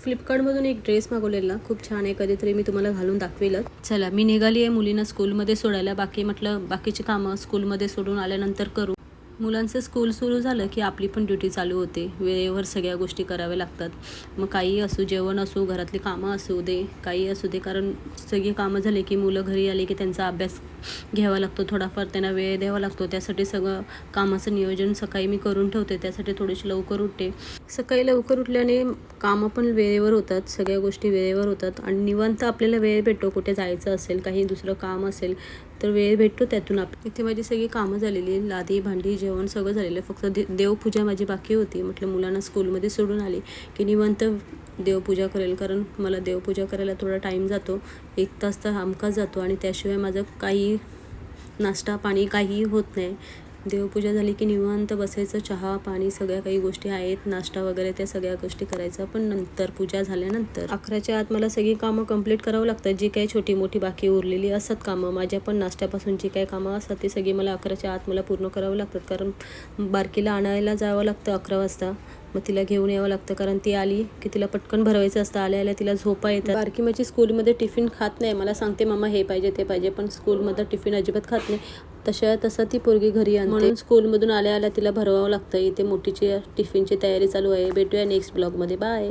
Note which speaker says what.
Speaker 1: फ्लिपकार्टमधून एक ड्रेस मागवलेला खूप छान आहे, कधीतरी मी तुम्हाला घालून दाखवेलच. चला मी निघाली आहे मुलींना स्कूलमध्ये सोडायला. म्हटलं बाकीची कामं स्कूलमध्ये सोडून आल्यानंतर करू. मुलांचं स्कूल सुरू झालं की आपली पण ड्युटी चालू होते. वेळेवर सगळ्या गोष्टी कराव्या लागतात. मग काही असो, जेवण असो, घरातली कामं असू दे, काही असू दे, कारण सगळी कामं झाली की मुलं घरी आली की त्यांचा अभ्यास घ्यावा लागतो, थोडाफार त्यांना वेळ द्यावा लागतो. त्यासाठी सगळं कामाचं नियोजन सकाळी मी करून ठेवते. त्यासाठी थोडीशी लवकर उठते. सकाळी लवकर उठल्याने कामं पण वेळेवर होतात, सगळ्या गोष्टी वेळेवर होतात आणि निवांत आपल्याला वेळ भेटतो. कुठे जायचं असेल, काही दुसरं काम असेल तर वेळ भेटतो त्यातून. इथे माझी सगळी कामं झालेली, लादी भांडी जेवण सगळं झालेलं. फक्त देवपूजा माझी बाकी होती. म्हटलं मुलांना स्कूलमध्ये सोडून आली की निवांत देवपूजा करेल, कारण मला देवपूजा करायला थोडा टाईम जातो. 1 तास तर हमखास जातो आणि त्याशिवाय माझं काही नाश्ता पाणी काहीही होत नाही. देवपूजा झाली की निवांत बसायचं, चहा पाणी सगळ्या काही गोष्टी आहेत, नाश्ता वगैरे त्या सगळ्या गोष्टी करायचा. पण नंतर पूजा झाल्यानंतर 11च्या आत मला सगळी कामं कंप्लीट करावं लागतात. जी काही छोटी मोठी बाकी उरलेली असतात कामं, माझ्या पण नाश्त्यापासून जी काही कामं असतात ती सगळी मला 11च्या आत मला पूर्ण करावं लागतात. कारण बारकीला आणायला जावं लागतं 11 वाजता. मग तिला घेऊन यावं लागतं, कारण ती आली की तिला पटकन भरवायचं असतं. आल्या तिला झोपा येतात. बारकी माझी स्कूलमध्ये टिफिन खात नाही. मला सांगते मम्मा हे पाहिजे ते पाहिजे, पण स्कूलमध्ये टिफिन अजिबात खात नाही. तसं ती पोरगी घरी आणते. म्हणून स्कूलमधून आल्या तिला भरवावं लागतं. इथे मोठीची टिफिनची तयारी चालू आहे. भेटूया नेक्स्ट ब्लॉगमध्ये. बाय.